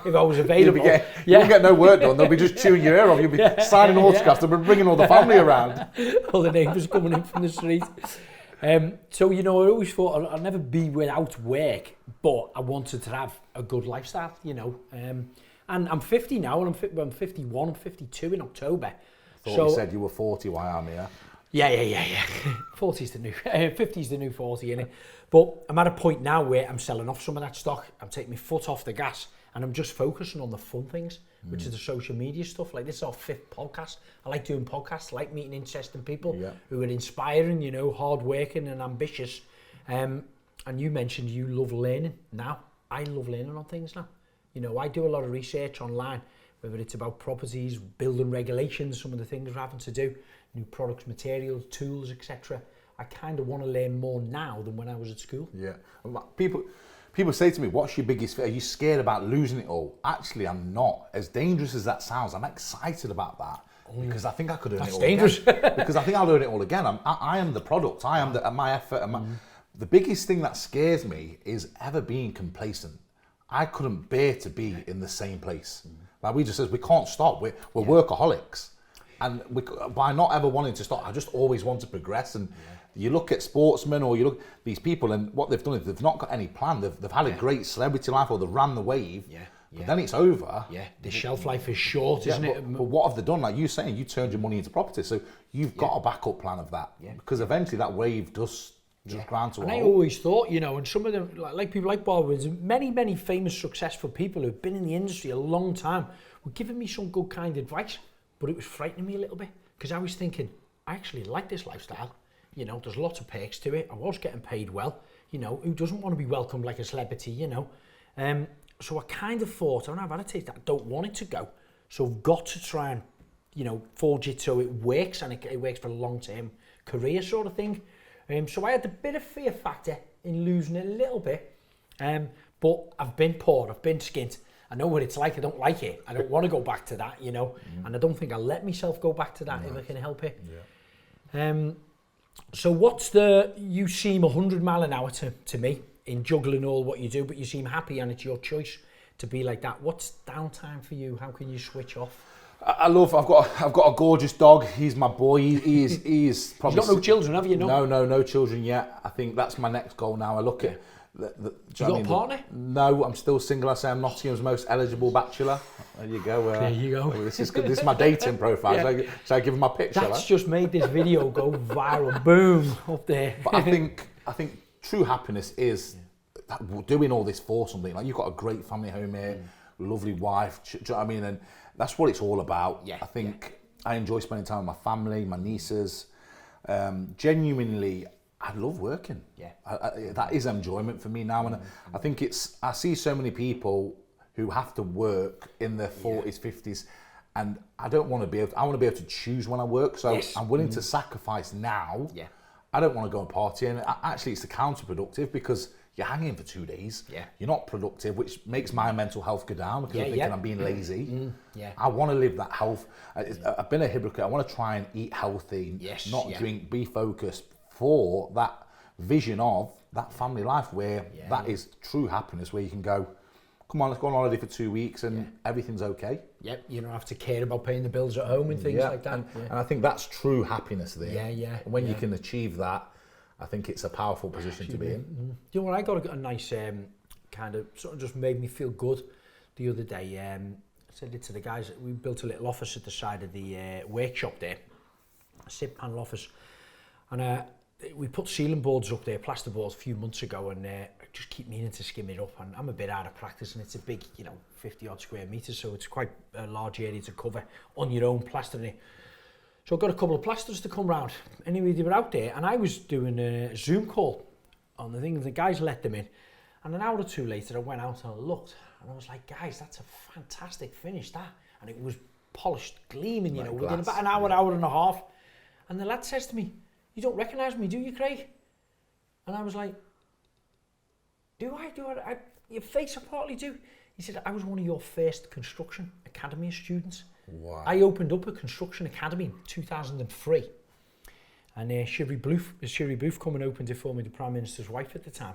if I was available. You'll get no work done. They'll be just chewing your ear off. You'll be signing autographs. They'll be bringing all the family around. All the neighbours coming in from the street. So, you know, I always thought I'll never be without work, but I wanted to have a good lifestyle, you know. And I'm 50 now, and I'm 51, I'm 52 in October. I thought you said you were 40, why am I? Yeah. 40's the new, 50's the new 40, innit? But I'm at a point now where I'm selling off some of that stock. I'm taking my foot off the gas, and I'm just focusing on the fun things, which is the social media stuff. Like, this is our 5th podcast. I like doing podcasts, I like meeting interesting people who are inspiring, you know, hard-working and ambitious. And you mentioned you love learning. Now, I love learning on things now. You know, I do a lot of research online, whether it's about properties, building regulations, some of the things we're having to do, new products, materials, tools, etc. I kind of want to learn more now than when I was at school. Yeah. People say to me, what's your biggest fear? Are you scared about losing it all? Actually, I'm not. As dangerous as that sounds, I'm excited about that. because I think I could earn it all dangerous. again. Because I think I'll earn it all again. I am the product. I am my effort. And the biggest thing that scares me is ever being complacent. I couldn't bear to be in the same place. Like we just says, we can't stop. We're workaholics. And by not ever wanting to stop, I just always want to progress. And you look at sportsmen, or you look at these people, and what they've done is they've not got any plan. They've had a great celebrity life, or they've ran the wave. But then it's over. The shelf life is short, isn't it? But what have they done? Like you saying, you turned your money into property, so you've got a backup plan of that. Because eventually that wave does just ground to a halt. And I always thought, you know, and some of them, like people like Bob, many famous, successful people who've been in the industry a long time, were giving me some good kind advice, but it was frightening me a little bit, because I was thinking, I actually like this lifestyle. You know, there's lots of perks to it. I was getting paid well. You know, who doesn't want to be welcomed like a celebrity, you know? So I kind of thought, I've had a taste that I don't want it to go. So I've got to try and, you know, forge it so it works, and it works for a long-term career sort of thing. So I had a bit of fear factor in losing it a little bit. But I've been poor, I've been skint. I know what it's like, I don't like it. I don't want to go back to that, you know. And I don't think I'll let myself go back to that if I can help it. So what's you seem 100 mile an hour to me in juggling all what you do, but you seem happy and it's your choice to be like that. What's downtime for you? How can you switch off? I've got a gorgeous dog. He's my boy. He is probably... You've got no children, have you? No children yet. I think that's my next goal now. I look at... You got a partner? No, I'm still single. I say I'm Nottingham's most eligible bachelor. There you go. There you go. This is my dating profile. So I give him my picture. That's just made this video go viral. Boom, up there. But I think true happiness is doing all this for something. Like, you've got a great family home here, lovely wife. Do you know what I mean? And that's what it's all about. I think I enjoy spending time with my family, my nieces. Genuinely, I love working. That is enjoyment for me now. And I think I see so many people who have to work in their 40s, 50s, and I want to be able to choose when I work. So I'm willing to sacrifice now. I don't want to go and party. And actually, it's counterproductive, because you're hanging for 2 days. You're not productive, which makes my mental health go down, because I'm thinking I'm being lazy. I want to live that health. I've been a hypocrite. I want to try and eat healthy, not drink, be focused, for that vision of that family life where that is true happiness, where you can go, come on, let's go on holiday for 2 weeks and everything's okay. You don't have to care about paying the bills at home and things like that. And I think that's true happiness there. And when you can achieve that, I think it's a powerful position to be in. You know what, I got a nice kind of, sort of just made me feel good the other day. I said it to the guys, we built a little office at the side of the workshop there, a SIP panel office. And we put ceiling boards up there, plaster boards, a few months ago, and I just keep meaning to skim it up. And I'm a bit out of practice, and it's a big, 50 odd square meters, so it's quite a large area to cover on your own, plastering it. So I got a couple of plasters to come round. Anyway, they were out there, and I was doing a Zoom call on the thing, and the guys let them in. And an hour or two later, I went out and I looked, and I was like, guys, that's a fantastic finish, that. And it was polished, gleaming, within about an hour, hour and a half. And the lad says to me, "You don't recognise me, do you, Craig?" And I was like, do I? Your face, I partly do. He said, "I was one of your first construction academy students." Wow. I opened up a construction academy in 2003. And Sherry Booth come and opened it for me, the Prime Minister's wife at the time.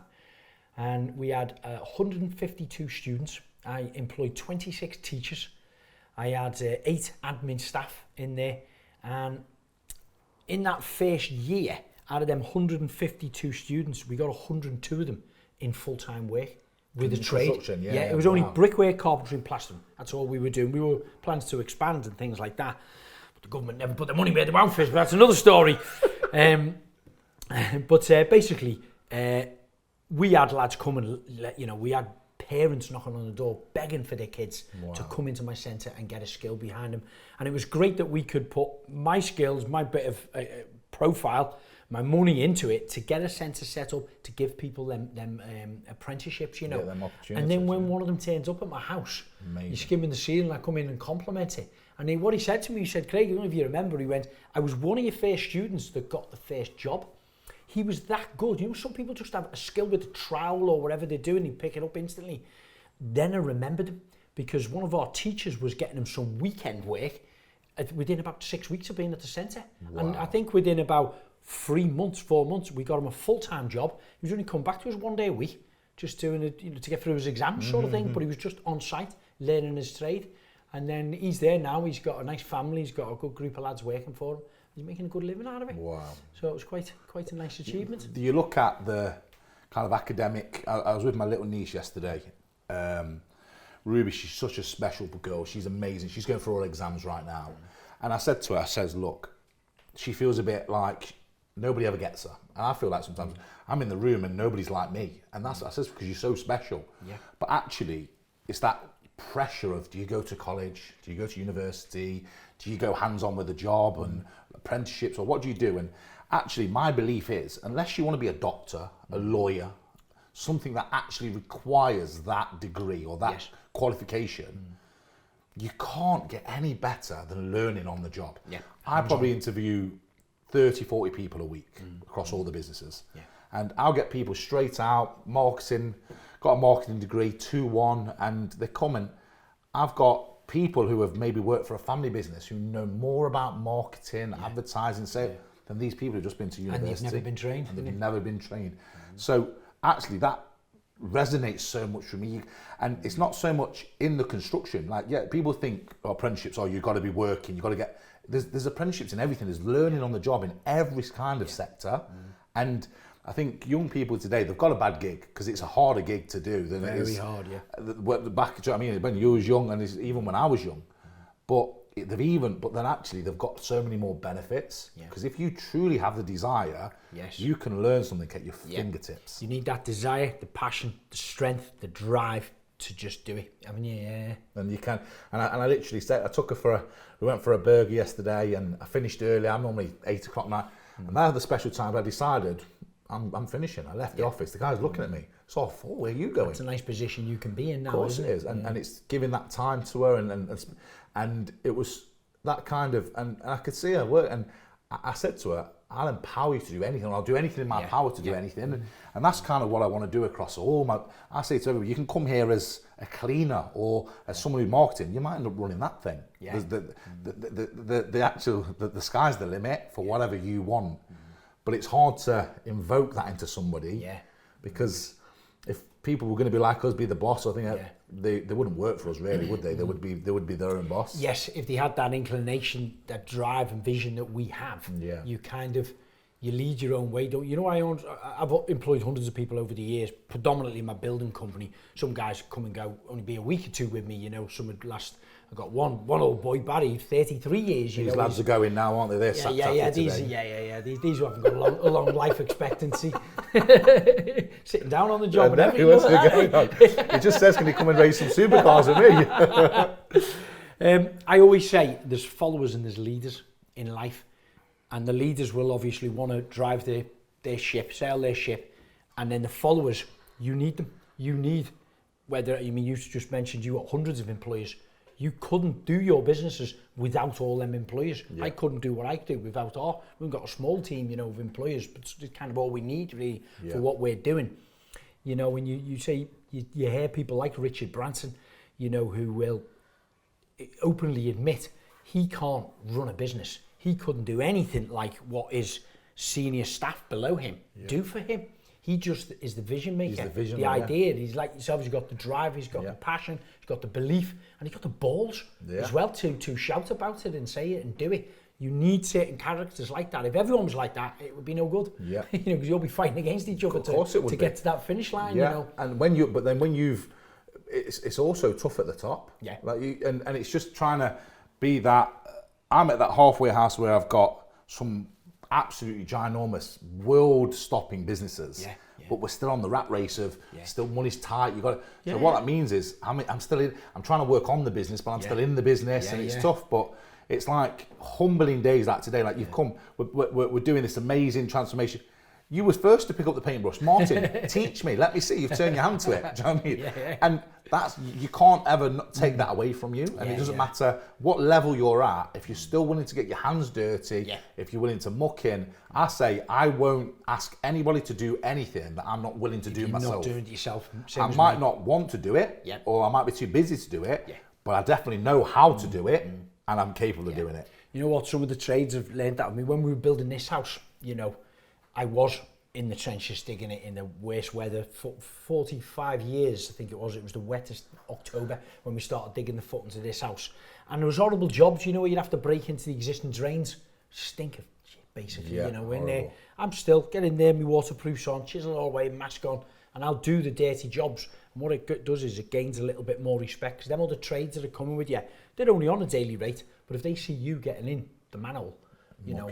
And we had 152 students. I employed 26 teachers. I had 8 admin staff in there. And in that first year, out of them 152 students, we got 102 of them in full-time work with a trade. It was only brickwork, carpentry and plastering. That's all we were doing. We were plans to expand and things like that. But the government never put the money where they want first, but that's another story. But basically, we had lads come and, we had parents knocking on the door, begging for their kids to come into my centre and get a skill behind them. And it was great that we could put my skills, my bit of profile, my money into it to get a centre set up, to give people them apprenticeships, them opportunities. And then when one of them turns up at my house, you're skimming the ceiling, I come in and compliment it. And what he said to me, he said, "Craig, I don't know if you remember," he went, "I was one of your first students that got the first job." He was that good. Some people just have a skill with a trowel or whatever they're doing, they pick it up instantly. Then I remembered him because one of our teachers was getting him some weekend work, within about 6 weeks of being at the centre. Wow. And I think within about 4 months, we got him a full-time job. He was only coming back to us 1 day a week, just doing it, to get through his exams sort of thing, but he was just on site, learning his trade. And then he's there now, he's got a nice family, he's got a good group of lads working for him. He's making a good living out of it. Wow. So it was quite a nice achievement. Do you look at the kind of academic, I was with my little niece yesterday, Ruby, she's such a special girl, she's amazing, she's going through all exams right now. And I said to her, I says, look, she feels a bit like nobody ever gets her. And I feel like sometimes I'm in the room and nobody's like me. And that's, I says, because you're so special. Yeah. But actually, it's that pressure of, do you go to college? Do you go to university? Do you go hands-on with a job and apprenticeships, or what do you do? And actually, my belief is, unless you want to be a doctor, a lawyer, something that actually requires that degree or that qualification, you can't get any better than learning on the job. Yeah. I probably interview 30, 40 people a week across all the businesses. Yeah. And I'll get people straight out, marketing, got a marketing degree, 2-1, and they come and I've got people who have maybe worked for a family business who know more about marketing, advertising, sales, than these people who've just been to university. And they've never been trained. And they've never been trained. So actually that resonates so much for me. And it's not so much in the construction. Like, yeah, people think apprenticeships, you've got to be working, you've got to get... There's apprenticeships in everything. There's learning on the job in every kind of sector. And I think young people today, they've got a bad gig because it's a harder gig to do than it is. Very hard, yeah. Back, do you know what I mean? When you was young, and even when I was young, but then actually they've got so many more benefits. Because if you truly have the desire, you can learn something at your fingertips. You need that desire, the passion, the strength, the drive to just do it. I mean, yeah. And you can, and I literally said, I took her we went for a burger yesterday, and I finished early. I'm normally 8 o'clock night, and now the special time I decided I'm finishing. I left the office. The guy's looking at me. It's all full. Where are you going? It's a nice position you can be in now. Of course it is, and it's giving that time to her, and it was that kind of, and I could see her work, and I said to her, I'll empower you to do anything, or I'll do anything in my power to do anything. And that's kind of what I want to do across all my... I say to everybody, you can come here as a cleaner or as someone who's marketing, you might end up running that thing. Yeah. The sky's the limit for whatever you want. But it's hard to invoke that into somebody because if people were going to be like us, be the boss, I think they wouldn't work for us really, would they? They would be their own boss. Yes, if they had that inclination, that drive and vision that we have, you lead your own way. Don't you know? I've employed hundreds of people over the years, predominantly in my building company. Some guys come and go, only be a week or two with me. You know, some would last. I got one old boy, Barry, 33 years. These lads are going now, aren't they? They're These who haven't got a long life expectancy, sitting down on the job and everything. He just says, "Can you come and race some supercars with me?" I always say there's followers and there's leaders in life, and the leaders will obviously want to drive their ship, sail their ship, and then the followers, you need them. You need you just mentioned you got hundreds of employees. You couldn't do your businesses without all them employees. I couldn't do what I do without we've got a small team, of employers, but it's kind of all we need really for what we're doing. When you say, you hear people like Richard Branson, who will openly admit he can't run a business. He couldn't do anything like what his senior staff below him do for him. He just is the vision maker. He's the vision, the idea. He's like yourself. He's got the drive. He's got the passion. He's got the belief, and he's got the balls as well to shout about it and say it and do it. You need certain characters like that. If everyone was like that, it would be no good. Yeah, because you'll be fighting against each other to get to that finish line. Yeah, and it's also tough at the top. Yeah, and it's just trying to be that. I'm at that halfway house where I've got some absolutely ginormous world-stopping businesses, but we're still on the rat race of still money's tight. You got so what that means is I'm trying to work on the business, but I'm still in the business, and it's tough. But it's like humbling days like today. Like you've come, we're doing this amazing transformation. You was first to pick up the paintbrush, Martin. Teach me. Let me see. You've turned your hand to it. Do you know what I mean? And that's, you can't ever take that away from you. And it doesn't matter what level you're at. If you're still willing to get your hands dirty, if you're willing to muck in, I say I won't ask anybody to do anything that I'm not willing to do myself. Not doing it yourself. I might not want to do it, or I might be too busy to do it. But I definitely know how to do it, and I'm capable of doing it. You know what? Some of the trades have learned that. I mean, when we were building this house, you know, I was in the trenches digging it in the worst weather for 45 years. I think it was the wettest October when we started digging the footings of this house. And there was horrible jobs, you know, where you'd have to break into the existing drains. Stink of shit, basically, you know, in there. I'm still getting there, my waterproofs on, chisel all the way, mask on, and I'll do the dirty jobs. And what it does is it gains a little bit more respect, because them other trades that are coming with you, they're only on a daily rate, but if they see you getting in the manhole, you know,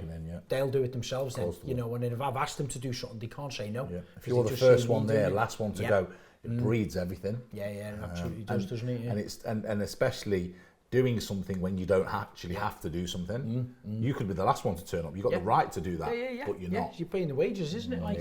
they'll do it themselves then, you know, and if I've asked them to do something, they can't say no. If you're the first one there, last one to go, it breeds everything. Yeah, it absolutely does, doesn't it? Yeah. And it's and especially doing something when you don't actually have to do something. You could be the last one to turn up. You've got the right to do that, but you're not. You're paying the wages, isn't it? Like,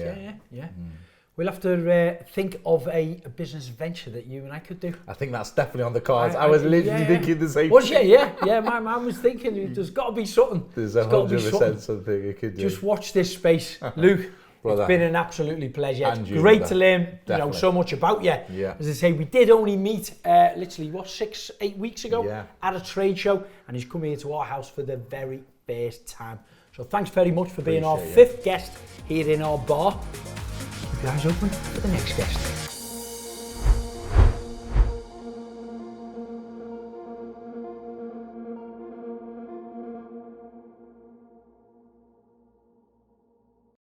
We'll have to think of a business venture that you and I could do. I think that's definitely on the cards. I was literally thinking the same thing. Yeah. My man was thinking there's got to be something. There's 100% something you could do. Just watch this space. Luke, it's been an absolutely pleasure. It's great to learn so much about you. Yeah. As I say, we did only meet literally, 6-8 weeks ago at a trade show, and he's come here to our house for the very first time. So thanks very much for being our 5th guest here in our bar. Keep your eyes open for the next guest.